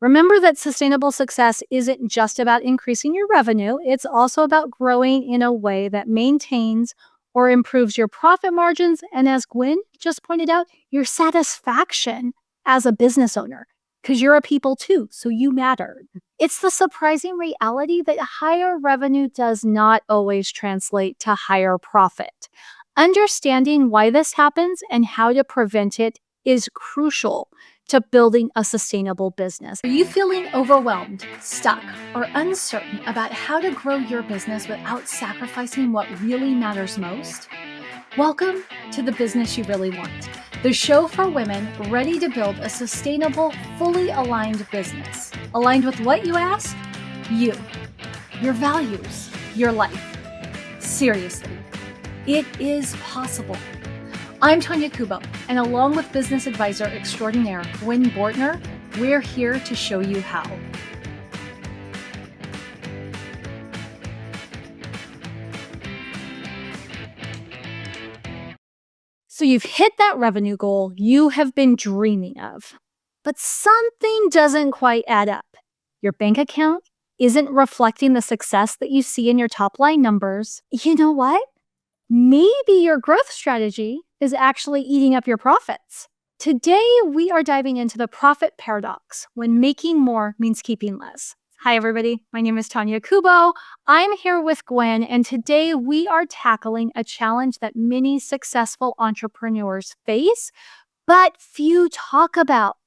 Remember that sustainable success isn't just about increasing your revenue, it's also about growing in a way that maintains or improves your profit margins. And as Gwen just pointed out, your satisfaction as a business owner, because you're a people too, so you matter. It's the surprising reality that higher revenue does not always translate to higher profit. Understanding why this happens and how to prevent it is crucial to building a sustainable business. Are you feeling overwhelmed, stuck, or uncertain about how to grow your business without sacrificing what really matters most? Welcome to The Business You Really Want, the show for women ready to build a sustainable, fully aligned business. Aligned with what, you ask? You, your values, your life. Seriously, it is possible. I'm Tonya Kubo, and along with business advisor extraordinaire Gwen Bortner, we're here to show you how. So you've hit that revenue goal you have been dreaming of, but something doesn't quite add up. Your bank account isn't reflecting the success that you see in your top line numbers. You know what? Maybe your growth strategy is actually eating up your profits. Today, we are diving into the profit paradox when making more means keeping less. Hi, everybody. My name is Tonya Kubo. I'm here with Gwen, and today we are tackling a challenge that many successful entrepreneurs face, but few talk about.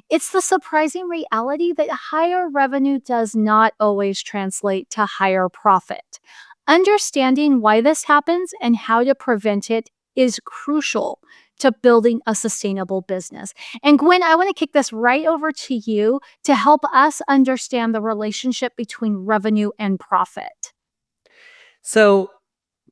It's the surprising reality that higher revenue does not always translate to higher profit. Understanding why this happens and how to prevent it is crucial to building a sustainable business. And Gwen, I want to kick this right over to you to help us understand the relationship between revenue and profit. So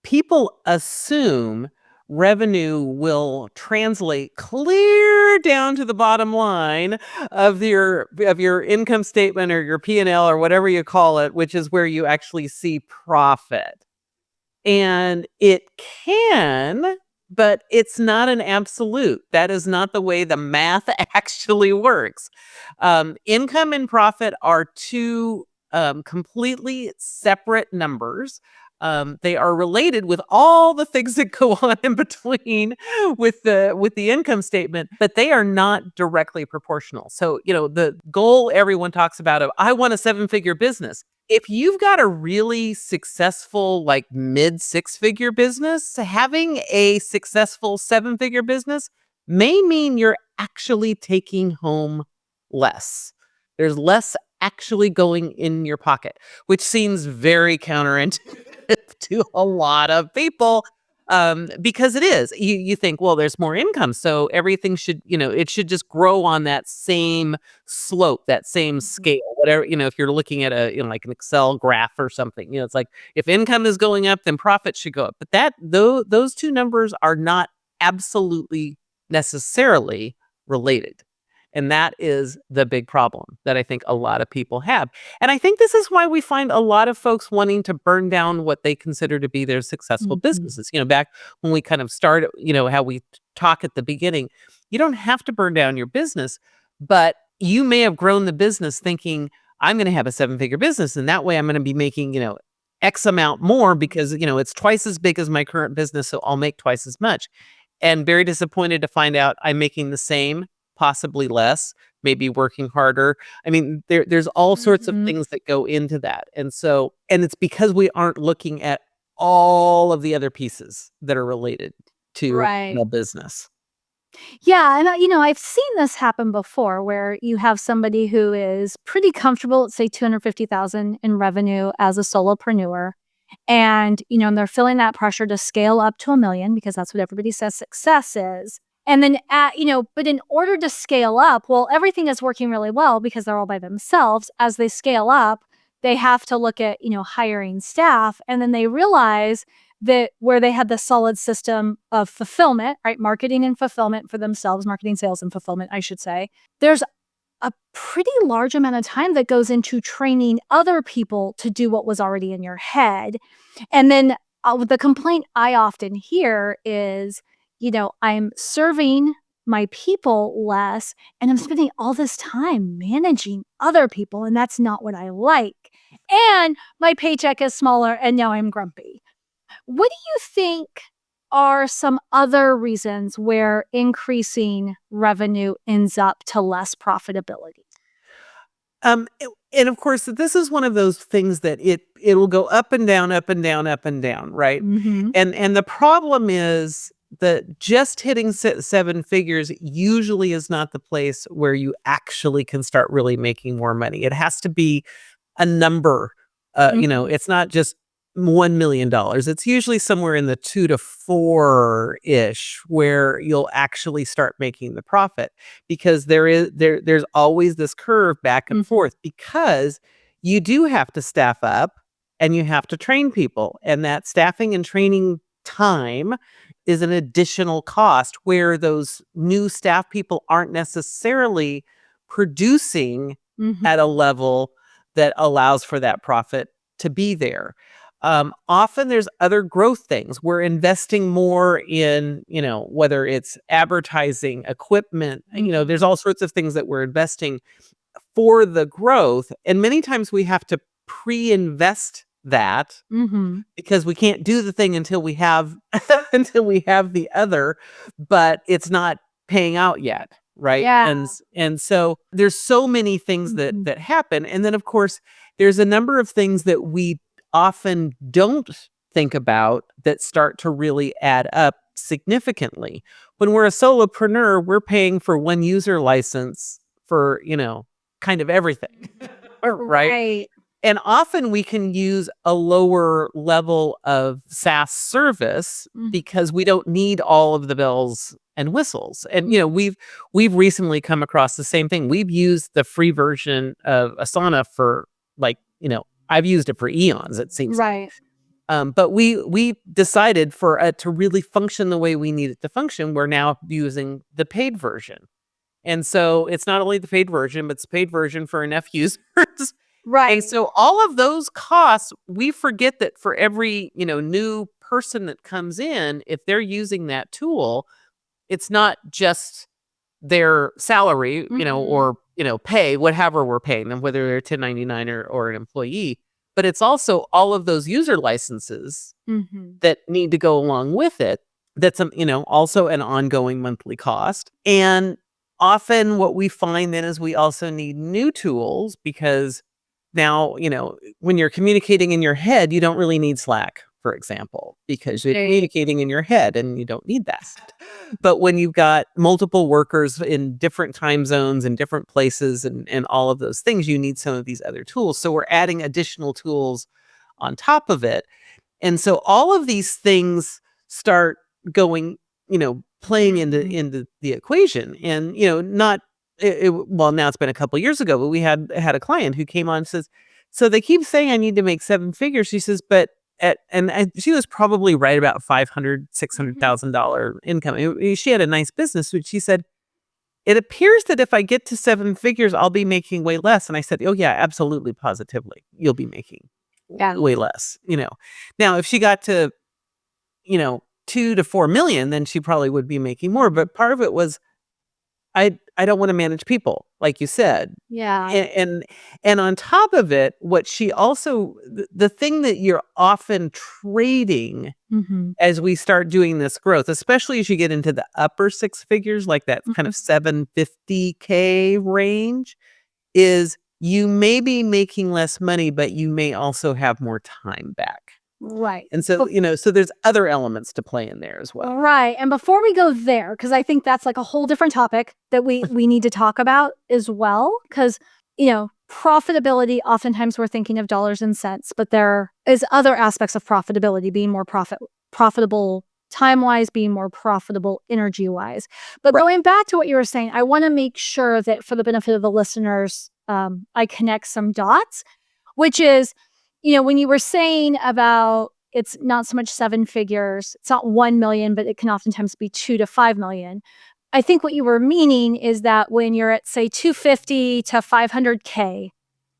people assume revenue will translate clear down to the bottom line of your income statement or your P&L or whatever you call it, which is where you actually see profit. And it can, but it's not an absolute. That is not the way the math actually works. Income and profit are two completely separate numbers. They are related with all the things that go on in between with the income statement, but they are not directly proportional. So, the goal everyone talks about of I want a 7-figure business. If you've got a really successful, like mid 6-figure business, having a successful 7-figure business may mean you're actually taking home less. There's less actually going in your pocket, which seems very counterintuitive to a lot of people, because it is. You think, well, there's more income, so everything should, it should just grow on that same slope, that same scale, whatever, if you're looking at like an Excel graph or something, it's like if income is going up, then profit should go up. But those two numbers are not absolutely necessarily related. And that is the big problem that I think a lot of people have. And I think this is why we find a lot of folks wanting to burn down what they consider to be their successful businesses. Back when we kind of started, how we talk at the beginning, you don't have to burn down your business, but you may have grown the business thinking, I'm going to have a 7-figure business. And that way I'm going to be making, X amount more because, it's twice as big as my current business. So I'll make twice as much. And very disappointed to find out I'm making the same, possibly less, maybe working harder. I mean, there's all sorts of things that go into that. And it's because we aren't looking at all of the other pieces that are related to a business. Yeah, and I've seen this happen before where you have somebody who is pretty comfortable, let's say 250,000 in revenue as a solopreneur, and and they're feeling that pressure to scale up to $1 million because that's what everybody says success is. And then, but in order to scale up, well, everything is working really well because they're all by themselves. As they scale up, they have to look at, hiring staff. And then they realize that where they had the solid system of fulfillment, right? Marketing and fulfillment for themselves, marketing, sales, and fulfillment, I should say. There's a pretty large amount of time that goes into training other people to do what was already in your head. And then the complaint I often hear is, I'm serving my people less, and I'm spending all this time managing other people, and that's not what I like. And my paycheck is smaller, and now I'm grumpy. What do you think are some other reasons where increasing revenue ends up to less profitability? And of course, this is one of those things that it'll go up and down, up and down, up and down, right? Mhm. And the problem is that just hitting seven figures usually is not the place where you actually can start really making more money. It has to be a number. Mhm. It's not just $1 million. It's usually somewhere in the 2 to 4 ish where you'll actually start making the profit, because there's always this curve back and Mhm. forth, because you do have to staff up and you have to train people, and that staffing and training time is an additional cost, where those new staff people aren't necessarily producing Mhm. at a level that allows for that profit to be there. Often there's other growth things. We're investing more in, whether it's advertising, equipment, there's Mhm. all sorts of things that we're investing for the growth. And many times we have to pre-invest that, Mhm. because we can't do the thing until we have until we have the other, but it's not paying out yet, right? Yeah. And so there's so many things that Mhm. that happen, and then of course there's a number of things that we often don't think about that start to really add up significantly. When we're a solopreneur, we're paying for one user license for, kind of everything. Right? Right. And often we can use a lower level of SaaS service Mhm. because we don't need all of the bells and whistles. And we've recently come across the same thing. We've used the free version of Asana for, like, I've used it for eons, it seems like. Right. But we decided for it to really function the way we need it to function, we're now using the paid version. And so it's not only the paid version, but it's the paid version for enough users. And Right. so all of those costs, we forget that for every, new person that comes in, if they're using that tool, it's not just their salary, Mhm. or, pay, whatever we're paying them, whether they're 1099 or an employee, but it's also all of those user licenses Mhm. that need to go along with it. That's, also an ongoing monthly cost. And often what we find then is we also need new tools, because now, when you're communicating in your head, you don't really need Slack, for example, because you're Right. communicating in your head and you don't need that. But when you've got multiple workers in different time zones and different places and all of those things, you need some of these other tools. So we're adding additional tools on top of it. And so all of these things start going, playing into Mhm. the equation. And, not well, now it's been a couple years ago, but we had a client who came on and says, "So they keep saying I need to make seven figures." She says, "But and she was probably right about 500, six hundred Mhm. thousand dollar income. She had a nice business, but she said, "It appears that if I get to seven figures, I'll be making way less." And I said, "Oh yeah, absolutely, positively. You'll be making Yeah. way less, Now, if she got to, 2 to 4 million, then she probably would be making more, Mhm. but part of it was I don't wanna manage people, like you said. Yeah. And on top of it, what she also the thing that you're often trading Mhm. as we start doing this growth, especially as you get into the upper six figures, like that kind Mhm. of 750K range, is you may be making less money, but you may also have more time back. Right. And so, so there's other elements to play in there as well. Right, and before we go there, because I think that's, like, a whole different topic that we need to talk about as well, because profitability, oftentimes we're thinking of dollars and cents, but there is other aspects of profitability, being more profitable time-wise, being more profitable energy-wise. But Right. going back to what you were saying, I wanna make sure that for the benefit of the listeners, I connect some dots, which is, when you were saying about it's not so much seven figures, it's not 1 million, but it can oftentimes be 2 to 5 million. I think what you were meaning is that when you're at, say, 250 to 500K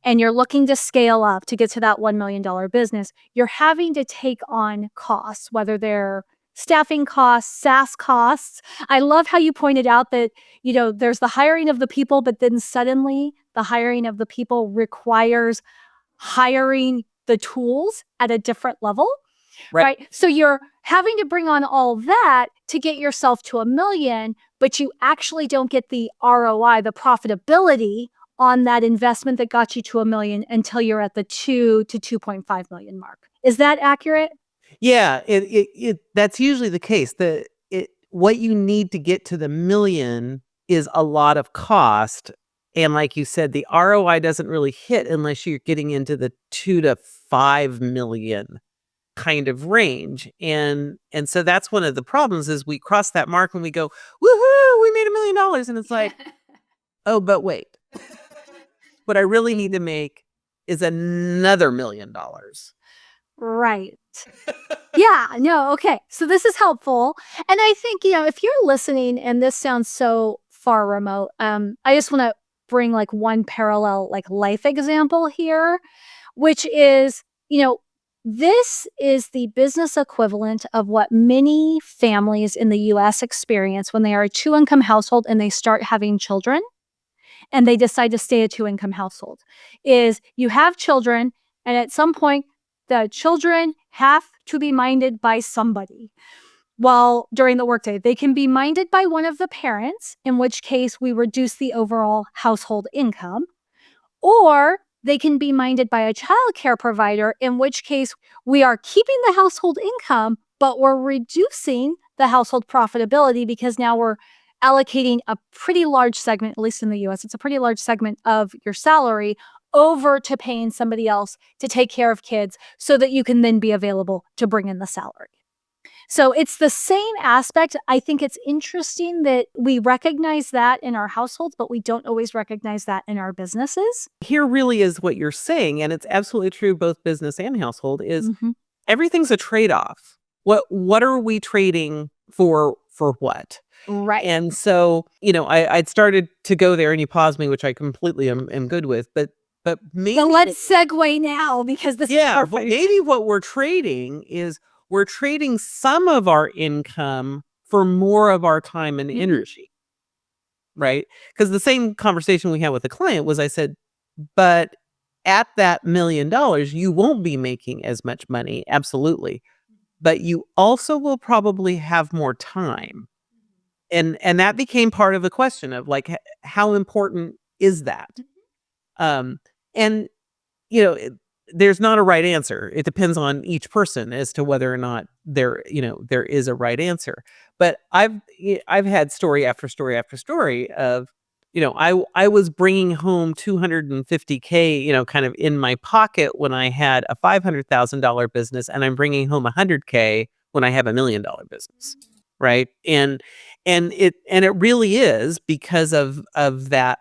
and you're looking to scale up to get to that $1 million business, you're having to take on costs, whether they're staffing costs, SaaS costs. I love how you pointed out that, there's the hiring of the people, but then suddenly the hiring of the people requires hiring the tools at a different level, right? So you're having to bring on all that to get yourself to $1 million, but you actually don't get the ROI, the profitability on that investment that got you to $1 million until you're at the 2 to 2.5 million mark. Is that accurate? Yeah, that's usually the case. What you need to get to the million is a lot of cost. And like you said, the ROI doesn't really hit unless you're getting into the 2 to 5 million kind of range. And so that's one of the problems is we cross that mark and we go, woohoo, we made $1 million. And it's like, oh, but wait, what I really need to make is another $1 million. Right. Yeah, no, okay. So this is helpful. And I think, if you're listening and this sounds so far remote, I just want to bring like one parallel, like life example here, which is, this is the business equivalent of what many families in the US experience when they are a 2-income household and they start having children and they decide to stay a 2-income household. Is you have children, and at some point, the children have to be minded by somebody. While during the workday, they can be minded by one of the parents, in which case we reduce the overall household income, or they can be minded by a childcare provider, in which case we are keeping the household income, but we're reducing the household profitability because now we're allocating a pretty large segment, at least in the US, it's a pretty large segment of your salary over to paying somebody else to take care of kids so that you can then be available to bring in the salary. So it's the same aspect. I think it's interesting that we recognize that in our households, but we don't always recognize that in our businesses. Here really is what you're saying, and it's absolutely true both business and household, is everything's a trade-off. What are we trading for what? Right. And so, I'd started to go there and you paused me, which I completely am good with, but maybe. But let's segue now because this is perfect. Maybe what we're trading is we're trading some of our income for more of our time and energy, right? Because the same conversation we had with the client was I said, but at that $1 million, you won't be making as much money, absolutely. But you also will probably have more time. And that became part of the question of like, how important is that? And, there's not a right answer. It depends on each person as to whether or not there is a right answer. But I've had story after story after story of, I was bringing home $250K, kind of in my pocket when I had a $500,000 business, and I'm bringing home $100K when I have $1 million business, right? And it really is because of that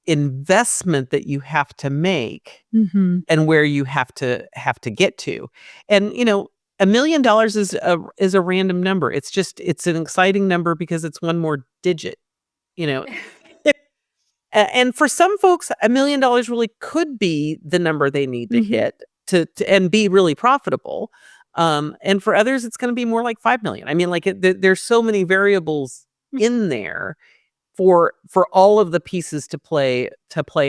investment that you have to make and where you have to get to. And $1 million is a random number. It's an exciting number because it's one more digit, and for some folks $1 million really could be the number they need to hit to and be really profitable. And for others it's going to be more like 5 million. I mean, like there's so many variables in there for all of the pieces to play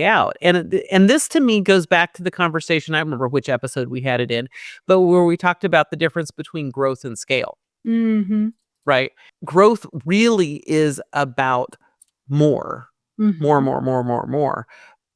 out. And this to me goes back to the conversation, I don't remember which episode we had it in, but where we talked about the difference between growth and scale. Right? Growth really is about more. More.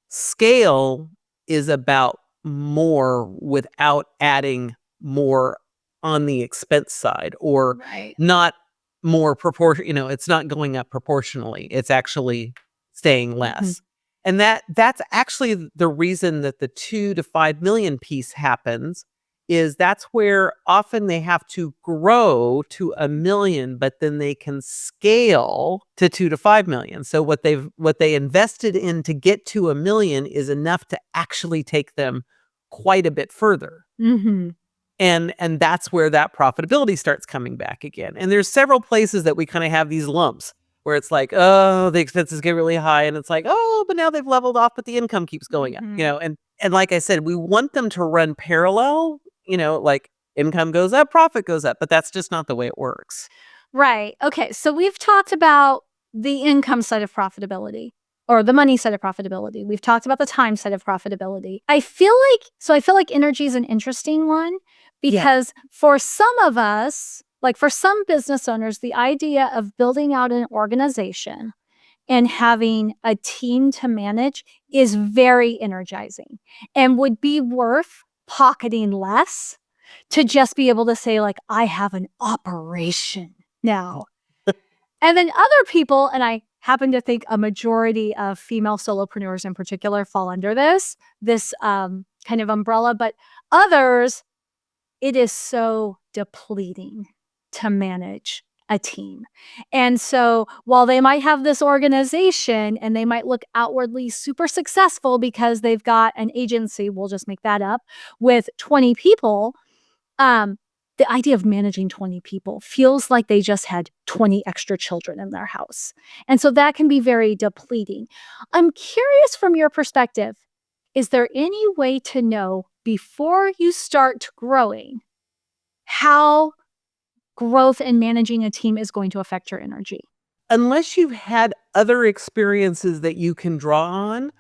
Scale is about more without adding more on the expense side, or not more proportion, it's not going up proportionally. It's actually staying less. And that's actually the reason that the 2 to 5 million piece happens, is that's where often they have to grow to 1 million, but then they can scale to 2 to 5 million. So what they invested in to get to 1 million is enough to actually take them quite a bit further. And that's where that profitability starts coming back again. And there's several places that we kind of have these lumps where it's like, oh, the expenses get really high, and it's like, oh, but now they've leveled off, but the income keeps going up, and like I said, we want them to run parallel, like income goes up, profit goes up, but that's just not the way it works. Right. Okay. So we've talked about the income side of profitability or the money side of profitability. We've talked about the time side of profitability. I feel like energy is an interesting one because for some of us, like for some business owners, the idea of building out an organization and having a team to manage is very energizing and would be worth pocketing less to just be able to say, like, I have an operation now. And then other people, and I happen to think a majority of female solopreneurs in particular fall under this kind of umbrella, but others, it is so depleting to manage a team. And so while they might have this organization and they might look outwardly super successful because they've got an agency, we'll just make that up, with 20 people, the idea of managing 20 people feels like they just had 20 extra children in their house. And so that can be very depleting. I'm curious from your perspective, is there any way to know before you start growing how growth and managing a team is going to affect your energy? Unless you've had other experiences that you can draw on,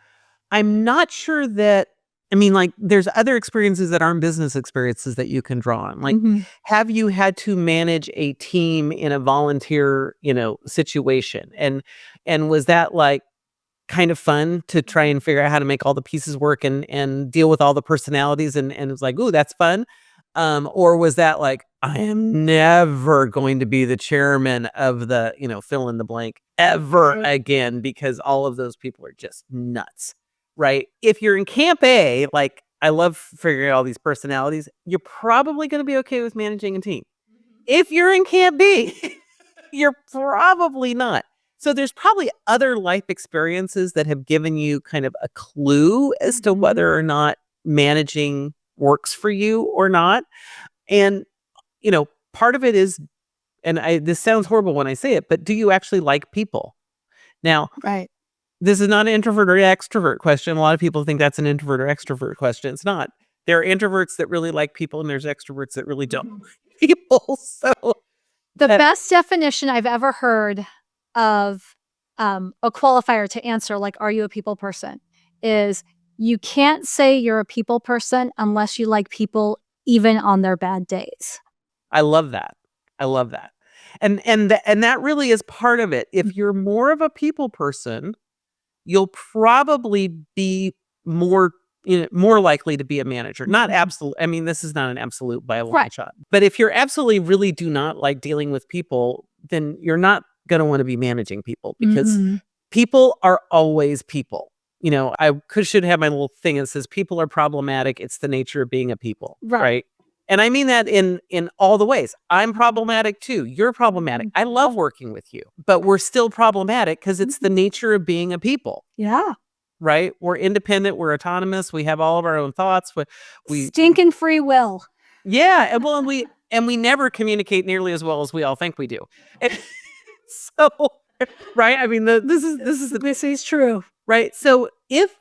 I'm not sure that, I mean, like, there's other experiences that aren't business experiences that you can draw on. Like, have you had to manage a team in a volunteer, situation? And was that like kind of fun to try and figure out how to make all the pieces work and deal with all the personalities and it was like, ooh, that's fun. Or was that like, I am never going to be the chairman of the, fill in the blank ever again because all of those people are just nuts, right? If you're in camp A, like I love figuring out all these personalities, you're probably going to be okay with managing a team. If you're in camp B, you're probably not. So there's probably other life experiences that have given you kind of a clue as to whether or not managing works for you or not. And, part of it is, and this sounds horrible when I say it, but do you actually like people? Now, Right. this is not an introvert or extrovert question. A lot of people think that's an introvert or extrovert question. It's not. There are introverts that really like people and there's extroverts that really don't like people. So the best definition I've ever heard of a qualifier to answer, like, are you a people person, is you can't say you're a people person unless you like people even on their bad days. I love that. I love that. And that really is part of it. If you're more of a people person, you'll probably be more likely to be a manager. Not absolute. I mean, this is not an absolute by a long shot. But if you're absolutely really do not like dealing with people, then you're not going to want to be managing people because people are always people. I should have my little thing that says people are problematic. It's the nature of being a people. Right. And I mean that in all the ways. I'm problematic too. You're problematic. I love working with you, but we're still problematic because it's the nature of being a people. Yeah. Right? We're independent. We're autonomous. We have all of our own thoughts. We stinking free will. Yeah. And well, and we never communicate nearly as well as we all think we do. And so, right? I mean, this is true. Right? So if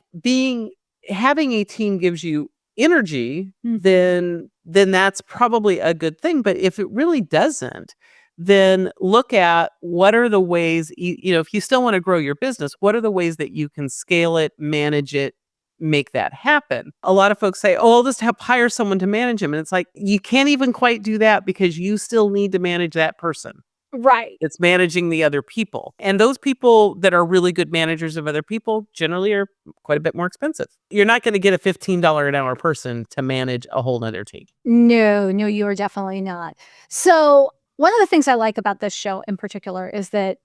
having a team gives you energy, then that's probably a good thing. But if it really doesn't, then look at what are the ways, if you still want to grow your business, what are the ways that you can scale it, manage it, make that happen? A lot of folks say, oh, I'll just hire someone to manage them. And it's like, you can't even quite do that because you still need to manage that person. Right. It's managing the other people. And those people that are really good managers of other people generally are quite a bit more expensive. You're not going to get a $15 an hour person to manage a whole nother team. No, you are definitely not. So one of the things I like about this show in particular is that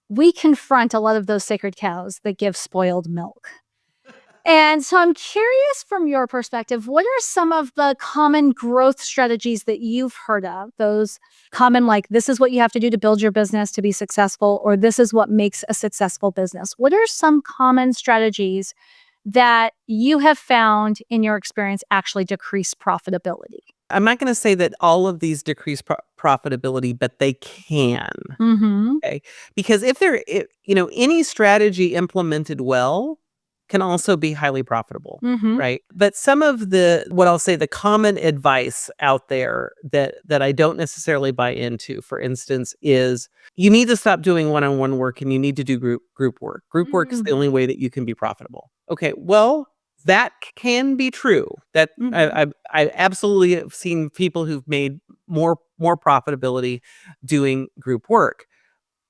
we confront a lot of those sacred cows that give spoiled milk. And so I'm curious from your perspective, what are some of the common growth strategies that you've heard of? Those common, like, this is what you have to do to build your business to be successful, or this is what makes a successful business. What are some common strategies that you have found in your experience actually decrease profitability? I'm not going to say that all of these decrease profitability, but they can. Okay? Because if any strategy implemented well can also be highly profitable. Mhm. Right. But some of what I'll say, the common advice out there that I don't necessarily buy into, for instance, is you need to stop doing one-on-one work and you need to do group work. Group work is the only way that you can be profitable. Okay. Well, that can be true. That I absolutely have seen people who've made more profitability doing group work.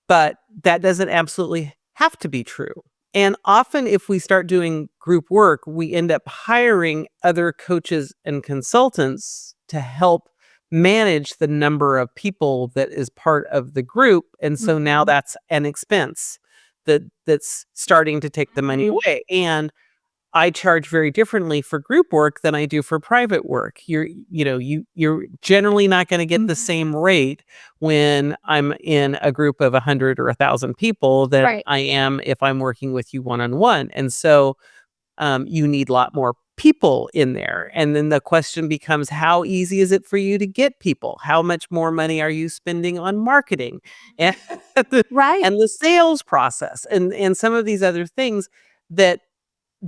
But that doesn't absolutely have to be true. And often if we start doing group work, we end up hiring other coaches and consultants to help manage the number of people that is part of the group. And so now that's an expense that's starting to take the money away. And I charge very differently for group work than I do for private work. You're generally not going to get the same rate when I'm in a group of 100 or 1,000 people that Right. I am if I'm working with you one-on-one. And so you need a lot more people in there. And then the question becomes, how easy is it for you to get people? How much more money are you spending on marketing and Right. and the sales process and some of these other things that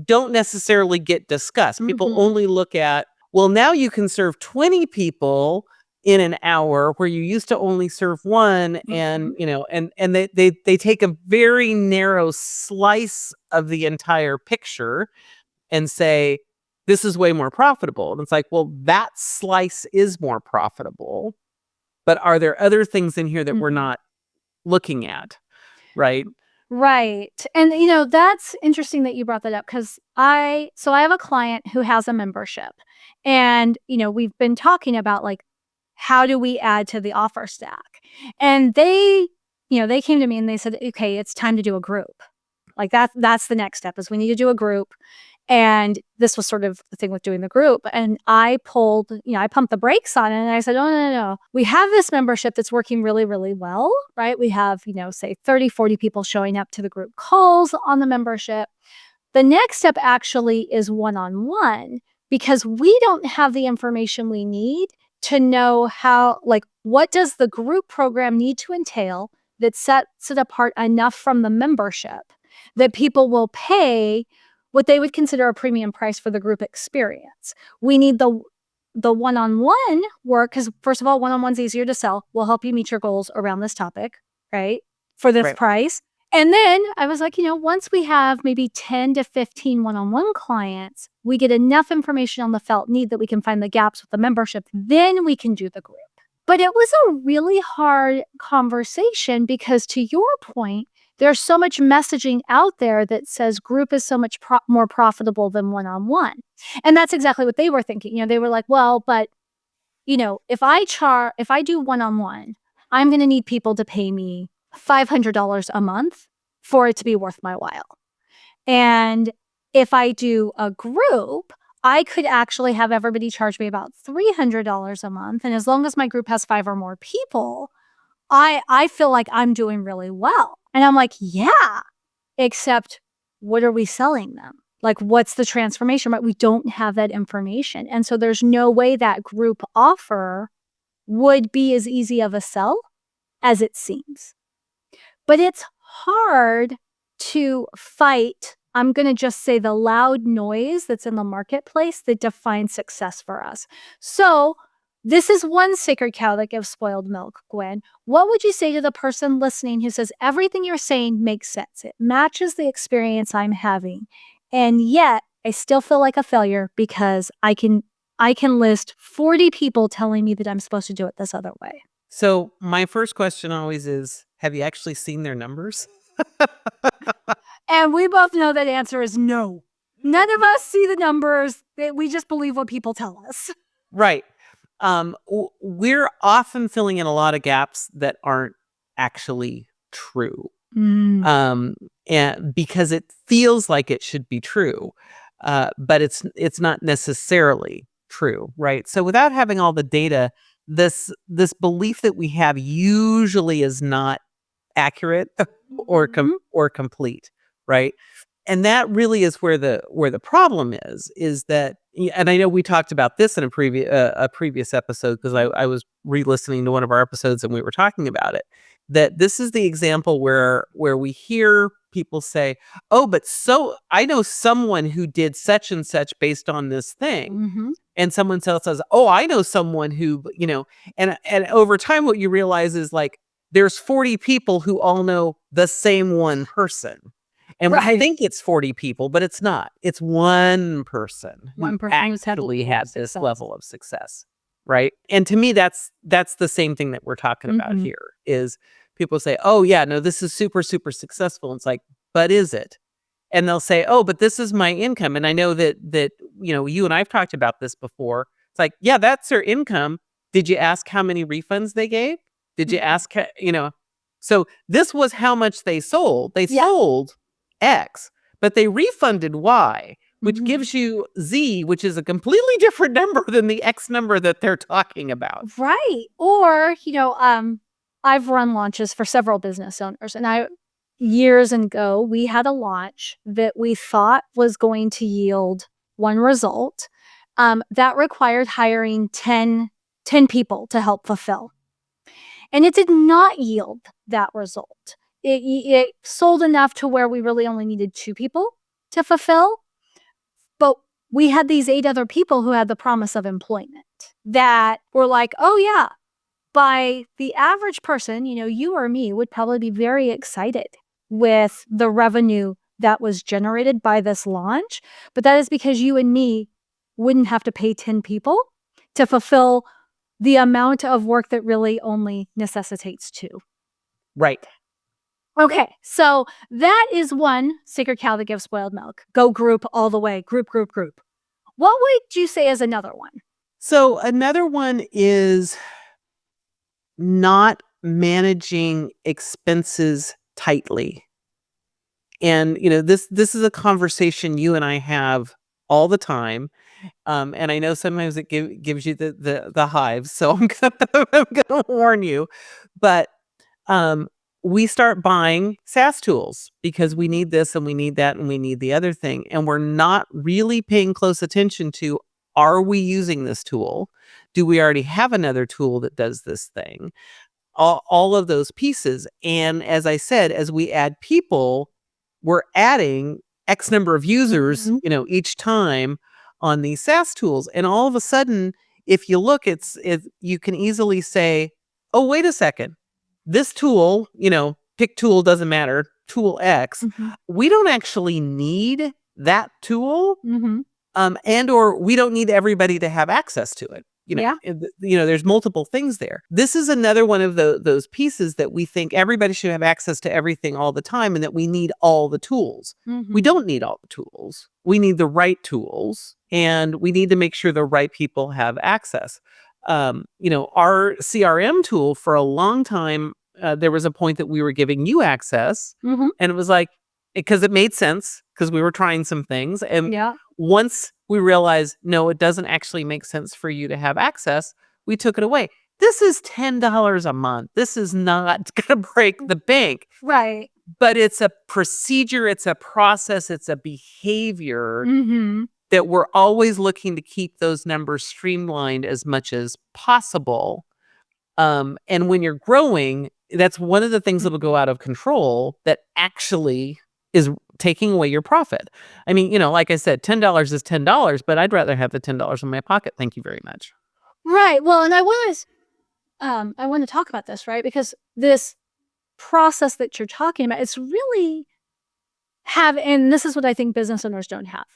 don't necessarily get discussed. People only look at, well, now you can serve 20 people in an hour where you used to only serve one. And, and they take a very narrow slice of the entire picture and say, this is way more profitable. And it's like, well, that slice is more profitable, but are there other things in here that we're not looking at? Right. Right. And that's interesting that you brought that up because I have a client who has a membership. And we've been talking about like how do we add to the offer stack? And they came to me and they said, "Okay, it's time to do a group." Like that's the next step is we need to do a group. And this was sort of the thing with doing the group. And I pumped the brakes on it and I said, "Oh, no, no, no. We have this membership that's working really, really well, right? We have, say 30, 40 people showing up to the group calls on the membership. The next step actually is one-on-one because we don't have the information we need to know what does the group program need to entail that sets it apart enough from the membership that people will pay what they would consider a premium price for the group experience. We need the one-on-one work because first of all, one-on-one's easier to sell. We'll help you meet your goals around this topic, right? For this price. And then I was like, once we have maybe 10 to 15 one-on-one clients, we get enough information on the felt need that we can find the gaps with the membership, then we can do the group. But it was a really hard conversation because to your point, there's so much messaging out there that says group is so much more profitable than one-on-one. And that's exactly what they were thinking. They were like, well, but if I do one-on-one, I'm going to need people to pay me $500 a month for it to be worth my while. And if I do a group, I could actually have everybody charge me about $300 a month. And as long as my group has 5 or more people, I feel like I'm doing really well. And I'm like, yeah, except what are we selling them? Like, what's the transformation? Right? We don't have that information. And so there's no way that group offer would be as easy of a sell as it seems. But it's hard to fight, I'm going to just say the loud noise that's in the marketplace that defines success for us. So this is one sacred cow that gives spoiled milk, Gwen. What would you say to the person listening who says, everything you're saying makes sense? It matches the experience I'm having. And yet I still feel like a failure because I can list 40 people telling me that I'm supposed to do it this other way. So my first question always is, have you actually seen their numbers? And we both know that answer is no. None of us see the numbers. We just believe what people tell us. Right. We're often filling in a lot of gaps that aren't actually true. And because it feels like it should be true, but it's not necessarily true, right? So without having all the data, this belief that we have usually is not accurate or complete, right? And that really is where the problem is that, and I know we talked about this in a previous episode because I was re-listening to one of our episodes and we were talking about it, that this is the example where we hear people say, oh, but so I know someone who did such and such based on this thing. Mm-hmm. And someone else says, oh, I know someone who, and over time, what you realize is like, there's 40 people who all know the same one person. And we Right. think it's 40 people, but it's not. It's one person who One person who's had a actually level of had this success. level of success. Right. And to me, that's the same thing that we're talking about Mhm. here is people say, oh, yeah, no, this is super, super successful. And it's like, but is it? And they'll say, oh, but this is my income. And I know that, you and I've talked about this before. It's like, yeah, that's their income. Did you ask how many refunds they gave? Did you ask, so this was how much they sold. They Yeah. sold X, but they refunded Y, which Mhm. gives you Z, which is a completely different number than the X number that they're talking about. Right. Or, I've run launches for several business owners, and years ago, we had a launch that we thought was going to yield one result, that required hiring 10 people to help fulfill. And it did not yield that result. It sold enough to where we really only needed 2 people to fulfill, but we had these 8 other people who had the promise of employment that were like, oh yeah, by the average person, you or me would probably be very excited with the revenue that was generated by this launch. But that is because you and me wouldn't have to pay 10 people to fulfill the amount of work that really only necessitates 2. Right. Okay, so that is one sacred cow that gives spoiled milk. Go group all the way. Group, group, group. What would you say is another one? So another one is not managing expenses tightly. And this is a conversation you and I have all the time. And I know sometimes it gives you the hives, so I'm gonna warn you. But we start buying SaaS tools because we need this and we need that and we need the other thing, and we're not really paying close attention to, are we using this tool? Do we already have another tool that does this thing? All of those pieces. And as I said, as we add people, we're adding X number of users, Mhm. each time on these SaaS tools. And all of a sudden, if you look, you can easily say, oh, wait a second, this tool, pick tool, doesn't matter, tool X, Mhm. we don't actually need that tool. Mhm. And or we don't need everybody to have access to it. Yeah. There's multiple things there. This is another one of those pieces that we think everybody should have access to everything all the time, and that we need all the tools. We Mhm. don't need all the tools. We need the right tools, and we need to make sure the right people have access. Our CRM tool for a long time, there was a point that we were giving you access, Mhm. and it was like, because it made sense because we were trying some things. And Yeah. once we realized, no, it doesn't actually make sense for you to have access, we took it away. This is $10 a month. This is not going to break the bank, Right. but it's a procedure, it's a process, it's a behavior Mhm. that we're always looking to keep those numbers streamlined as much as possible. And when you're growing, that's one of the things that'll go out of control that actually is taking away your profit. I mean, like I said, $10 is $10, but I'd rather have the $10 in my pocket. Thank you very much. Right. Well, and I want to talk about this, right? Because this process that you're talking about, it's really and this is what I think business owners don't have.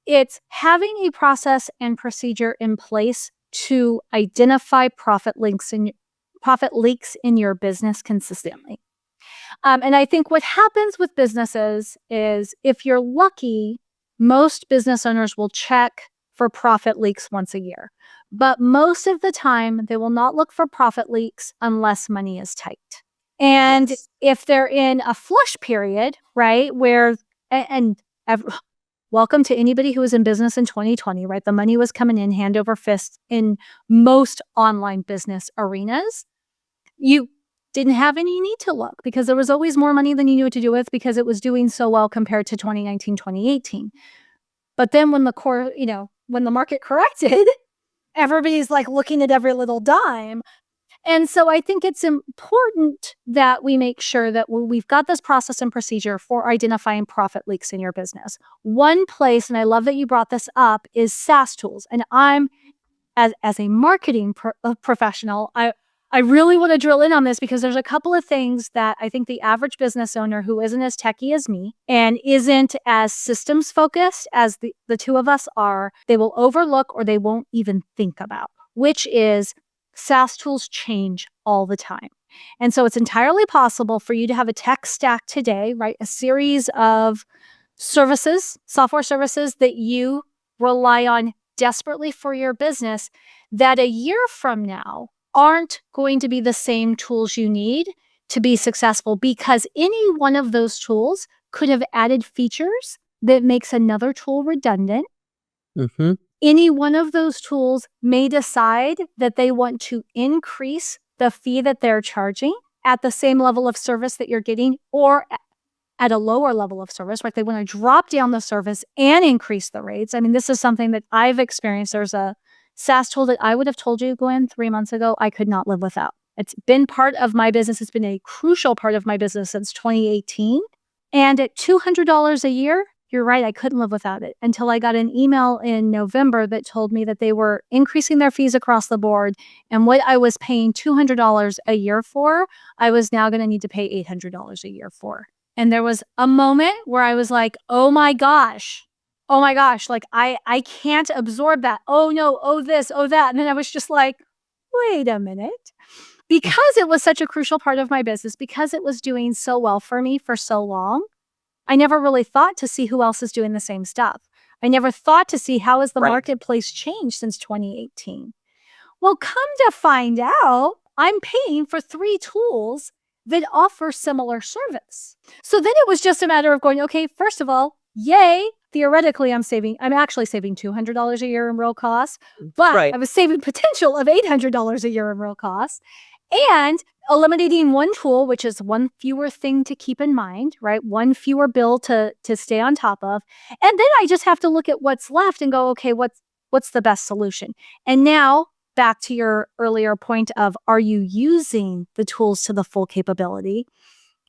It's having a process and procedure in place to identify profit leaks in your business consistently. And I think what happens with businesses is, if you're lucky, most business owners will check for profit leaks once a year. But most of the time, they will not look for profit leaks unless money is tight. And Yes. if they're in a flush period, right, where, and welcome to anybody who was in business in 2020, right? The money was coming in hand over fist in most online business arenas. You didn't have any need to look, because there was always more money than you knew what to do with, because it was doing so well compared to 2019, 2018. But then when when the market corrected, everybody's like looking at every little dime. And so I think it's important that we make sure that we've got this process and procedure for identifying profit leaks in your business. One place, and I love that you brought this up, is SaaS tools. And I'm, as a marketing professional, I really want to drill in on this because there's a couple of things that I think the average business owner who isn't as techie as me and isn't as systems focused as the two of us are, they will overlook or they won't even think about, which is SaaS tools change all the time. And so it's entirely possible for you to have a tech stack today, right? A series of services, software services that you rely on desperately for your business that a year from now aren't going to be the same tools you need to be successful, because any one of those tools could have added features that makes another tool redundant. Mm-hmm. Any one of those tools may decide that they want to increase the fee that they're charging at the same level of service that you're getting, or at a lower level of service, right? They want to drop down the service and increase the rates. I mean, this is something that I've experienced. There's a SaaS tool that I would have told you, Gwen, 3 months ago, I could not live without. It's been part of my business. It's been a crucial part of my business since 2018. And at $200 a year, you're right, I couldn't live without it until I got an email in November that told me that they were increasing their fees across the board. And what I was paying $200 a year for, I was now going to need to pay $800 a year for. And there was a moment where I was like, oh my gosh, like I can't absorb that. Oh no, oh this, oh that. And then I was just like, wait a minute. Because it was such a crucial part of my business, because it was doing so well for me for so long, I never really thought to see who else is doing the same stuff. I never thought to see how has the marketplace changed since 2018. Well, come to find out, I'm paying for 3 tools that offer similar service. So then it was just a matter of going, okay, first of all, yay, theoretically I'm actually saving $200 a year in real costs, but I was saving potential of $800 a year in real costs, and eliminating one tool, which is one fewer thing to keep in mind, right? One fewer bill to stay on top of. And then I just have to look at what's left and go, okay, what's the best solution? And now back to your earlier point of, are you using the tools to the full capability?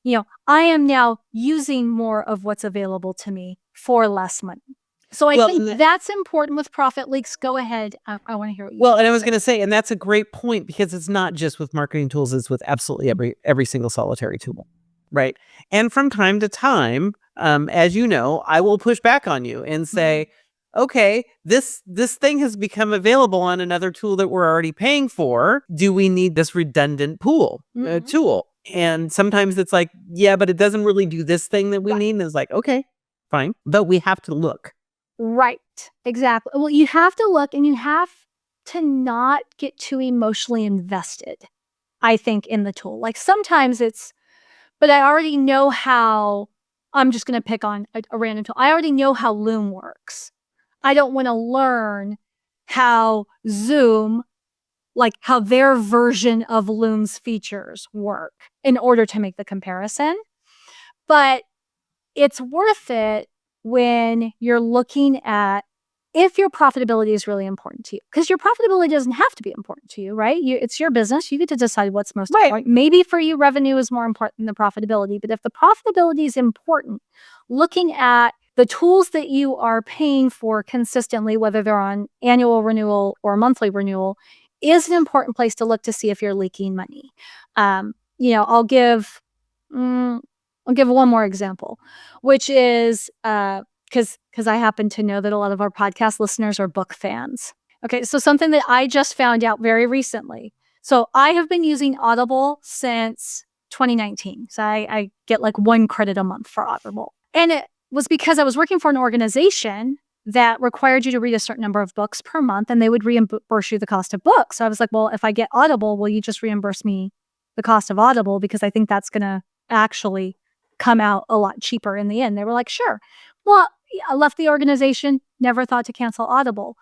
I am now using more of what's available to me for less money. So I think that's important with profit leaks. Go ahead. I want to hear what you and I was going to say, and that's a great point, because it's not just with marketing tools, it's with absolutely every single solitary tool, right? And from time to time, as you know, I will push back on you and say, okay, this thing has become available on another tool that we're already paying for. Do we need this redundant tool? And sometimes it's like, yeah, but it doesn't really do this thing that we need. And it's like, okay, fine, but we have to look. Right. Exactly. Well, you have to look, and you have to not get too emotionally invested, I think, in the tool. Like sometimes but I already know how, I'm just going to pick on a random tool. I already know how Loom works. I don't want to learn how Zoom, like how their version of Loom's features work in order to make the comparison. But it's worth it when you're looking at if your profitability is really important to you, because your profitability doesn't have to be important to you, right? It's your business. You get to decide what's most important. Maybe for you, revenue is more important than profitability. But if the profitability is important, looking at the tools that you are paying for consistently, whether they're on annual renewal or monthly renewal, is an important place to look to see if you're leaking money. I'll give one more example, which is because I happen to know that a lot of our podcast listeners are book fans. Okay, so something that I just found out very recently. So I have been using Audible since 2019. So I get like 1 credit a month for Audible. And it was because I was working for an organization that required you to read a certain number of books per month, and they would reimburse you the cost of books. So I was like, well, if I get Audible, will you just reimburse me the cost of Audible? Because I think that's going to actually come out a lot cheaper in the end. They were like, sure. Well, I left the organization, never thought to cancel Audible.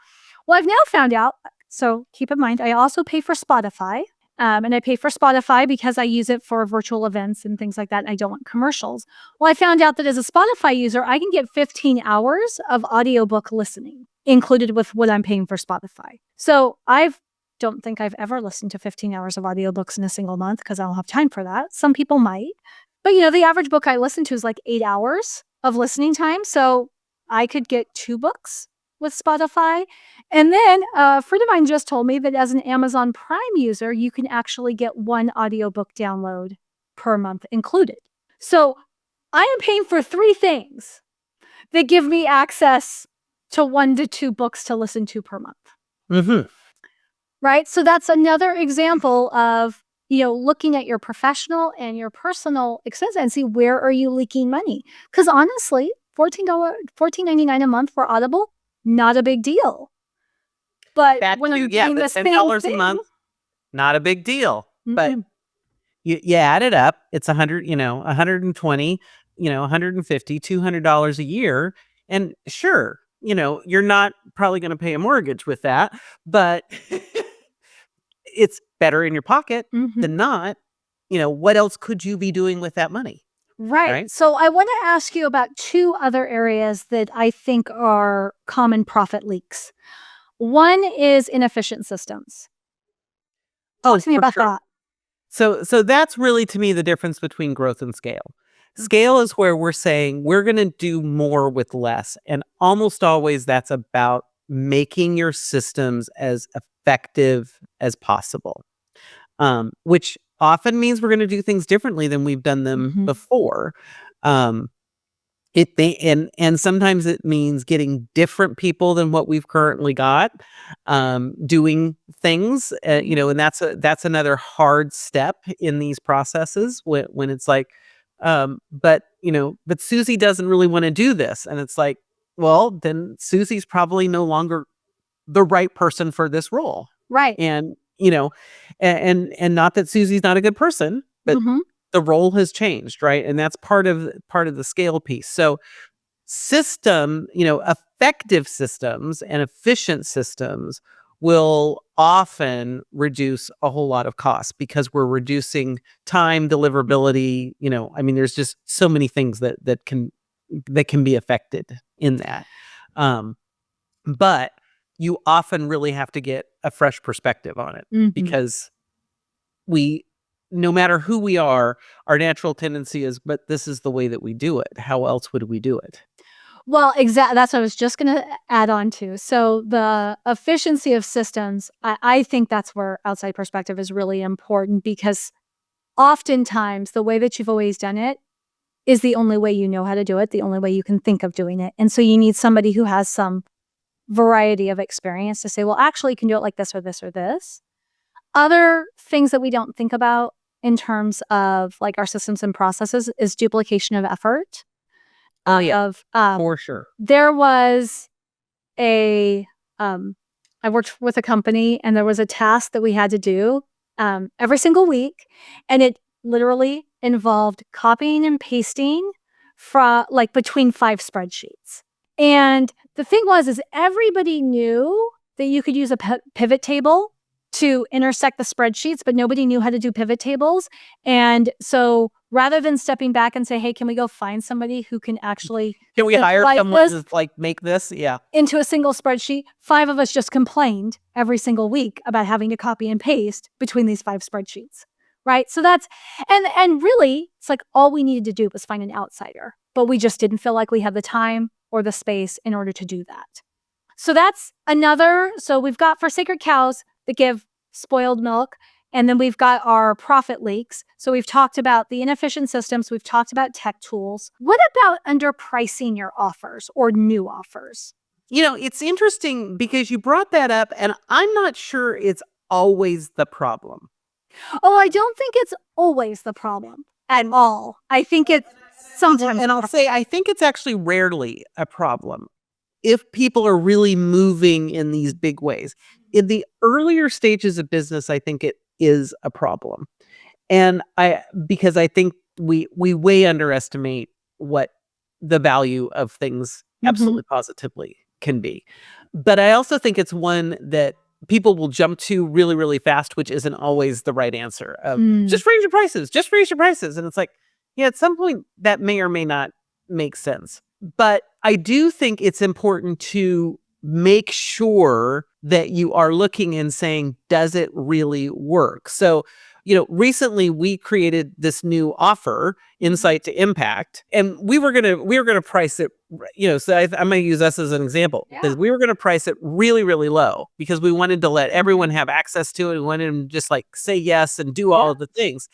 Well, I've now found out, so keep in mind, I also pay for Spotify. And I pay for Spotify because I use it for virtual events and things like that. And I don't want commercials. Well, I found out that as a Spotify user, I can get 15 hours of audiobook listening included with what I'm paying for Spotify. So I've don't think I've ever listened to 15 hours of audiobooks in a single month because I don't have time for that. Some people might. But, the average book I listen to is like 8 hours of listening time. So I could get 2 books with Spotify. And then a friend of mine just told me that as an Amazon Prime user, you can actually get 1 audiobook download per month included. So I am paying for 3 things that give me access to 1 to 2 books to listen to per month. Mm-hmm. Right? So that's another example of, looking at your professional and your personal expense and see where are you leaking money. Because honestly, $14.99 a month for Audible, not a big deal. But That when too, you're yeah, doing the this $10 thing, a month, not a big deal. But mm-mm. you add it up, it's 100, 120, 150, $200 a year. And sure, you're not probably going to pay a mortgage with that, but it's better in your pocket Mhm. than not. What else could you be doing with that money? Right. Right? So I want to ask you about 2 other areas that I think are common profit leaks. One is inefficient systems. Talk Oh, to me for about sure. that. So that's really, to me, the difference between growth and scale. Scale is where we're saying we're going to do more with less. And almost always that's about making your systems as effective as possible, which often means we're going to do things differently than we've done them Mhm. before. Um, and sometimes it means getting different people than what we've currently got, doing things, and that's another hard step in these processes when it's like, but Susie doesn't really want to do this, and it's like, well, then Susie's probably no longer the right person for this role, Right. and and not that Susie's not a good person, but Mhm. the role has changed, right? And that's part of the scale piece. So effective systems and efficient systems will often reduce a whole lot of costs because we're reducing time, deliverability. There's just so many things that can be affected in that. But you often really have to get a fresh perspective on it Mhm. because no matter who we are, our natural tendency is, but this is the way that we do it. How else would we do it? Well, that's what I was just gonna add on to. So the efficiency of systems, I think that's where outside perspective is really important because oftentimes the way that you've always done it is the only way you know how to do it, the only way you can think of doing it. And so you need somebody who has some variety of experience to say, well, actually, you can do it like this or this or this. Other things that we don't think about in terms of like our systems and processes is duplication of effort. Oh, yeah, Of for sure. there was a I worked with a company and there was a task that we had to do every single week, and it literally involved copying and pasting from like between 5 spreadsheets. And the thing is everybody knew that you could use a pivot table to intersect the spreadsheets, but nobody knew how to do pivot tables. And so rather than stepping back and say, hey, can we go find somebody who can actually Can we hire like someone this to make this? Yeah. into a single spreadsheet, 5 of us just complained every single week about having to copy and paste between these 5 spreadsheets. Right? So that's and really it's like all we needed to do was find an outsider, but we just didn't feel like we had the time or the space in order to do that. So that's another. So we've got for sacred cows that give spoiled milk. And then we've got our profit leaks. So we've talked about the inefficient systems. We've talked about tech tools. What about underpricing your offers or new offers? It's interesting because you brought that up, and I'm not sure it's always the problem. Oh, I don't think it's always the problem at all. I think it's sometimes. And I'll say, I think it's actually rarely a problem if people are really moving in these big ways. In the earlier stages of business, I think it is a problem. And because I think we way underestimate what the value of things absolutely positively can be. But I also think it's one that people will jump to really, really fast, which isn't always the right answer of just raise your prices, just raise your prices. And it's like, yeah, at some point that may or may not make sense. But I do think it's important to make sure that you are looking and saying, does it really work? So, recently we created this new offer, Insight to Impact, and we were gonna price it. So I'm gonna use us as an example, because we were gonna price it really, really low, because we wanted to let everyone have access to it. We wanted them to just like say yes and do all of the things.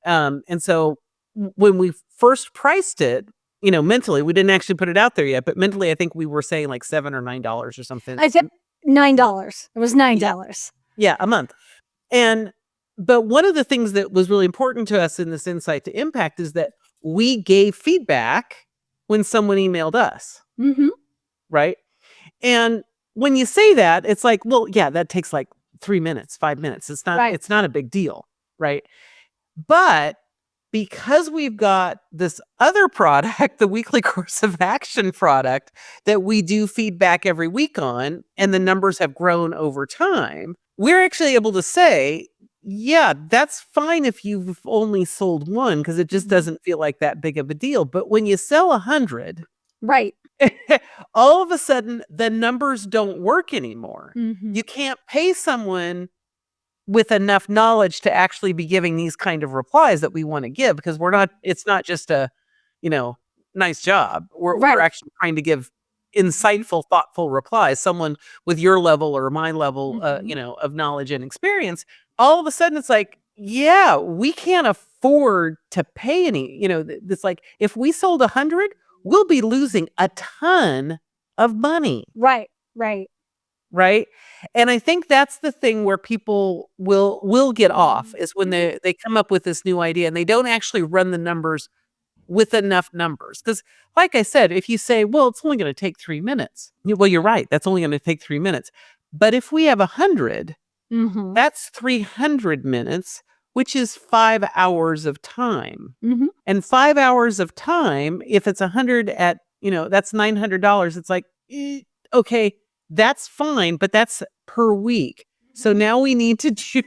And so when we first priced it, mentally, we didn't actually put it out there yet, but mentally, I think we were saying like $7 or $9 or something. I said $9. It was $9. Yeah, a month. But one of the things that was really important to us in this Insight to Impact is that we gave feedback when someone emailed us. Mm-hmm. Right. And when you say that, it's like, well, yeah, that takes like 3 minutes, 5 minutes. It's not a big deal. Right. But because we've got this other product, the weekly course of action product, that we do feedback every week on, and the numbers have grown over time, we're actually able to say, yeah, that's fine if you've only sold one, because it just doesn't feel like that big of a deal. But when you sell 100, right, all of a sudden the numbers don't work anymore. Mm-hmm. You can't pay someone with enough knowledge to actually be giving these kind of replies that we want to give, because it's not just a, nice job. We're actually trying to give insightful, thoughtful replies. Someone with your level or my level, of knowledge and experience, all of a sudden it's like, yeah, we can't afford to pay any, it's like, if we sold 100, we'll be losing a ton of money. Right. Right. And I think that's the thing where people will get off, is when they come up with this new idea and they don't actually run the numbers with enough numbers. Because like I said, if you say, well, it's only going to take 3 minutes. Well, you're right. That's only going to take 3 minutes. But if we have 100, that's 300 minutes, which is 5 hours of time. And 5 hours of time, if it's 100 at, that's $900. It's like, okay, that's fine, but that's per week. So now we need to do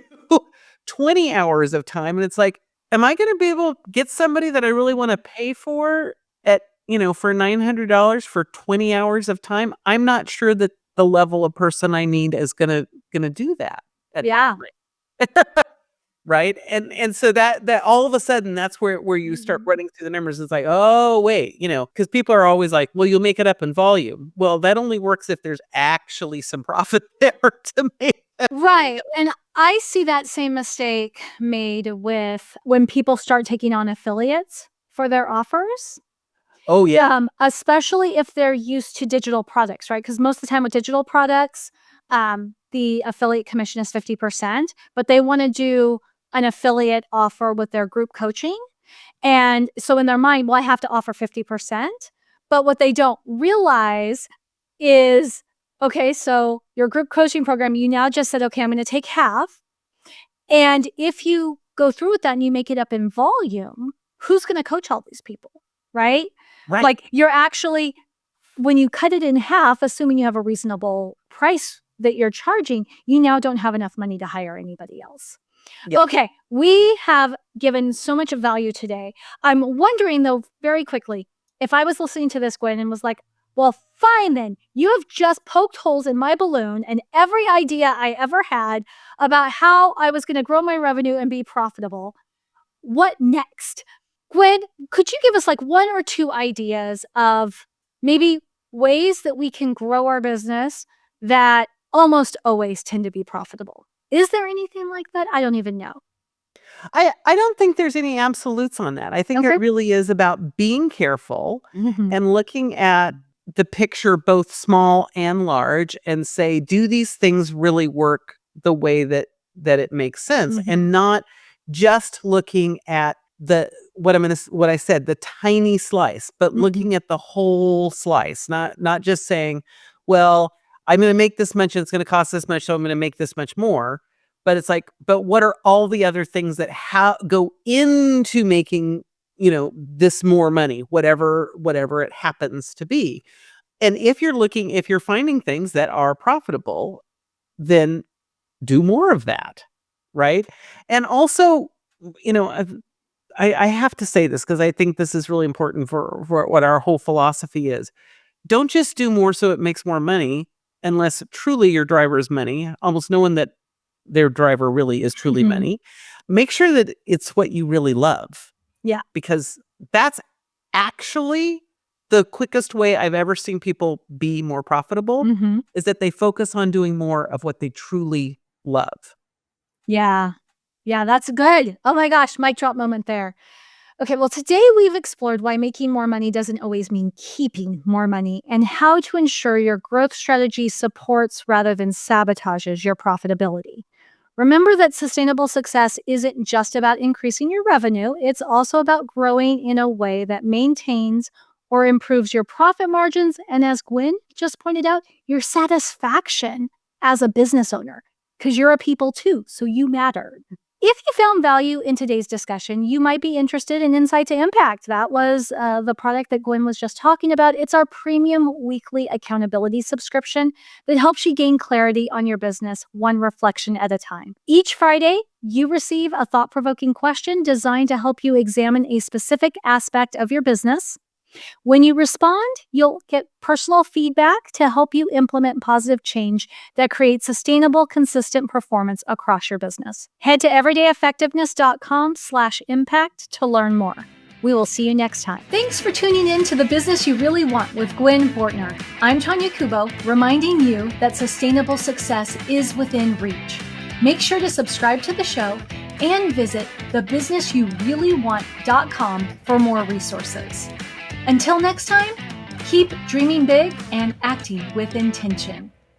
20 hours of time. And it's like, am I going to be able to get somebody that I really want to pay for at, for $900 for 20 hours of time? I'm not sure that the level of person I need is going to do that. Yeah. Right. And so that all of a sudden, that's where you start running through the numbers. It's like, oh, wait, because people are always like, well, you'll make it up in volume. Well, that only works if there's actually some profit there to make. Right. And I see that same mistake made with when people start taking on affiliates for their offers. Oh, yeah. Especially if they're used to digital products, right? Because most of the time with digital products, the affiliate commission is 50%, but they want to do an affiliate offer with their group coaching. And so in their mind, well, I have to offer 50%. But what they don't realize is, okay, so your group coaching program, you now just said, okay, I'm going to take half. And if you go through with that and you make it up in volume, who's going to coach all these people, right? Like you're actually, when you cut it in half, assuming you have a reasonable price that you're charging, you now don't have enough money to hire anybody else. Yep. Okay, we have given so much of value today. I'm wondering, though, very quickly, if I was listening to this, Gwen, and was like, well, fine then, you have just poked holes in my balloon and every idea I ever had about how I was going to grow my revenue and be profitable. What next? Gwen, could you give us like 1 or 2 ideas of maybe ways that we can grow our business that almost always tend to be profitable? Is there anything like that? I don't even know. I don't think there's any absolutes on that. I think it really is about being careful and looking at the picture, both small and large, and say, do these things really work the way that it makes sense? And not just looking at what I said, the tiny slice, but looking at the whole slice, not just saying, well, I'm going to make this much and it's going to cost this much, so I'm going to make this much more. But it's like, but what are all the other things that go into making, this more money, whatever it happens to be? And if you're finding things that are profitable, then do more of that. Right. And also, I have to say this because I think this is really important for what our whole philosophy is. Don't just do more so it makes more money. unless truly your driver is money, almost no one that their driver really is truly Mhm. money. Make sure that it's what you really love. Yeah. Because that's actually the quickest way I've ever seen people be more profitable Mhm. is that they focus on doing more of what they truly love. Yeah. Yeah, that's good. Oh my gosh, mic drop moment there. Okay, well, today we've explored why making more money doesn't always mean keeping more money and how to ensure your growth strategy supports rather than sabotages your profitability. Remember that sustainable success isn't just about increasing your revenue, it's also about growing in a way that maintains or improves your profit margins. And as Gwen just pointed out, your satisfaction as a business owner, because you're a people too, so you matter. If you found value in today's discussion, you might be interested in Insight to Impact. That was the product that Gwen was just talking about. It's our premium weekly accountability subscription that helps you gain clarity on your business one reflection at a time. Each Friday, you receive a thought-provoking question designed to help you examine a specific aspect of your business. When you respond, you'll get personal feedback to help you implement positive change that creates sustainable, consistent performance across your business. Head to everydayeffectiveness.com/impact to learn more. We will see you next time. Thanks for tuning in to The Business You Really Want with Gwen Bortner. I'm Tonya Kubo, reminding you that sustainable success is within reach. Make sure to subscribe to the show and visit thebusinessyoureallyWant.com for more resources. Until next time, keep dreaming big and acting with intention.